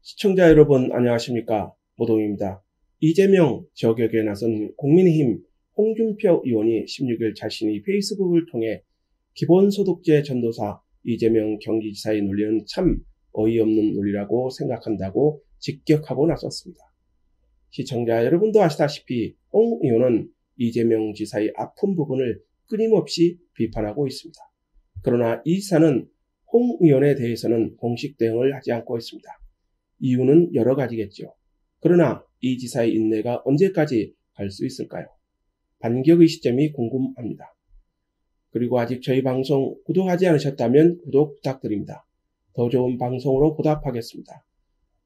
시청자 여러분 안녕하십니까? 모동입니다. 이재명 저격에 나선 국민의힘 홍준표 의원이 16일 자신이 페이스북을 통해 기본소득제 전도사 이재명 경기지사의 논리는 참 어이없는 논리라고 생각한다고 직격하고 나섰습니다. 시청자 여러분도 아시다시피 홍 의원은 이재명 지사의 아픈 부분을 끊임없이 비판하고 있습니다. 그러나 이 지사는 홍 의원에 대해서는 공식 대응을 하지 않고 있습니다. 이유는 여러 가지겠죠. 그러나 이 지사의 인내가 언제까지 갈 수 있을까요? 반격의 시점이 궁금합니다. 그리고 아직 저희 방송 구독하지 않으셨다면 구독 부탁드립니다. 더 좋은 방송으로 보답하겠습니다.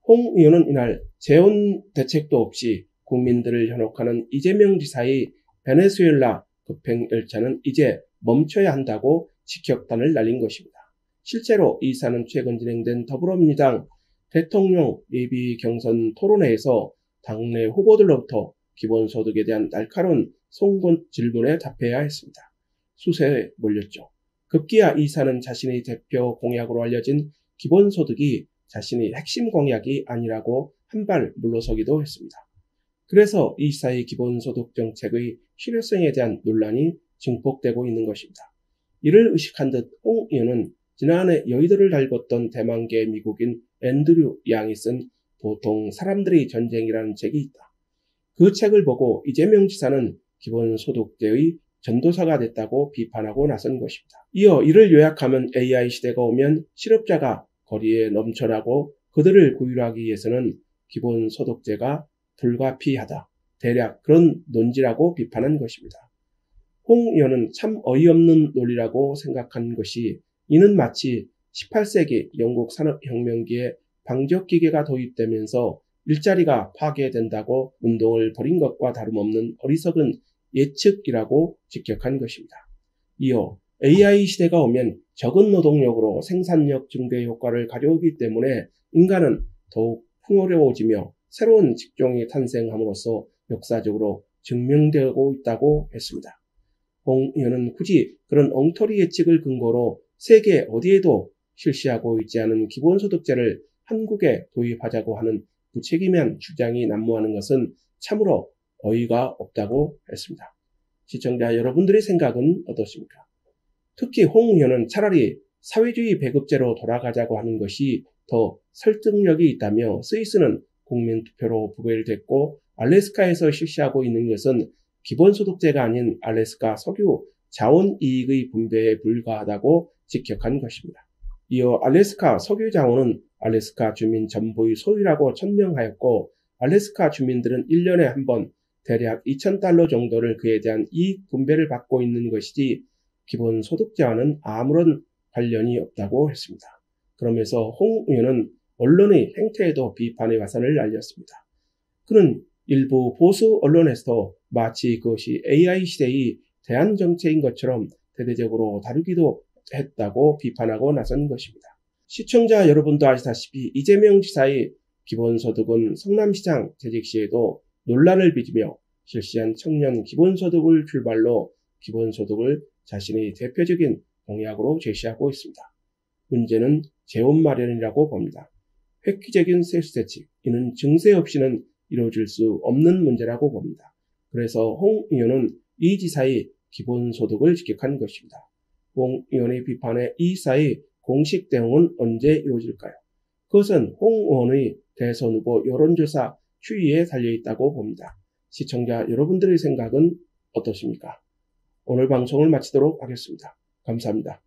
홍 의원은 이날 재혼 대책도 없이 국민들을 현혹하는 이재명 지사의 베네수엘라 급행 열차는 이제 멈춰야 한다고 직격탄을 날린 것입니다. 실제로 이 지사는 최근 진행된 더불어민주당 대통령 예비 경선 토론회에서 당내 후보들로부터 기본소득에 대한 날카로운 송곳 질문에 답해야 했습니다. 수세에 몰렸죠. 급기야 이 지사는 자신의 대표 공약으로 알려진 기본소득이 자신의 핵심 공약이 아니라고 한 발 물러서기도 했습니다. 그래서 이 지사의 기본소득 정책의 실효성에 대한 논란이 증폭되고 있는 것입니다. 이를 의식한 듯 홍 의원은 지난해 여의도를 달궜던 대만계 미국인 앤드류 양이 쓴 보통 사람들의 전쟁이라는 책이 있다. 그 책을 보고 이재명 지사는 기본소득제의 전도사가 됐다고 비판하고 나선 것입니다. 이어 이를 요약하면 AI 시대가 오면 실업자가 거리에 넘쳐나고 그들을 구휼하기 위해서는 기본소득제가 불가피하다. 대략 그런 논지라고 비판한 것입니다. 홍 의원은 참 어이없는 논리라고 생각한 것이 이는 마치 18세기 영국 산업혁명기에 방적기계가 도입되면서 일자리가 파괴된다고 운동을 벌인 것과 다름없는 어리석은 예측이라고 직격한 것입니다. 이어 AI 시대가 오면 적은 노동력으로 생산력 증대 효과를 가져오기 때문에 인간은 더욱 풍요로워지며 새로운 직종이 탄생함으로써 역사적으로 증명되고 있다고 했습니다. 홍 의원은 굳이 그런 엉터리 예측을 근거로 세계 어디에도 실시하고 있지 않은 기본소득제를 한국에 도입하자고 하는 무책임한 주장이 난무하는 것은 참으로 어이가 없다고 했습니다. 시청자 여러분들의 생각은 어떻습니까? 특히 홍 의원은 차라리 사회주의 배급제로 돌아가자고 하는 것이 더 설득력이 있다며 스위스는 국민투표로 부결됐고 알래스카에서 실시하고 있는 것은 기본소득제가 아닌 알래스카 석유 자원이익의 분배에 불과하다고 직격한 것입니다. 이어 알래스카 석유 자원은 알래스카 주민 전부의 소유라고 천명하였고 알래스카 주민들은 1년에 한 번 대략 $2,000 정도를 그에 대한 이익 분배를 받고 있는 것이지 기본소득제와는 아무런 관련이 없다고 했습니다. 그러면서 홍 의원은 언론의 행태에도 비판의 화살을 날렸습니다. 그는 일부 보수 언론에서도 마치 그것이 AI 시대의 대안정책인 것처럼 대대적으로 다루기도 했다고 비판하고 나선 것입니다. 시청자 여러분도 아시다시피 이재명 지사의 기본소득은 성남시장 재직 시에도 논란을 빚으며 실시한 청년 기본소득을 출발로 기본소득을 자신의 대표적인 공약으로 제시하고 있습니다. 문제는 재원 마련이라고 봅니다. 획기적인 세수 대책, 이는 증세 없이는 이루어질 수 없는 문제라고 봅니다. 그래서 홍 의원은 이 지사의 기본소득을 직격한 것입니다. 홍 의원의 비판에 이 지사의 공식 대응은 언제 이루어질까요? 그것은 홍 의원의 대선 후보 여론조사 추이에 달려있다고 봅니다. 시청자 여러분들의 생각은 어떠십니까? 오늘 방송을 마치도록 하겠습니다. 감사합니다.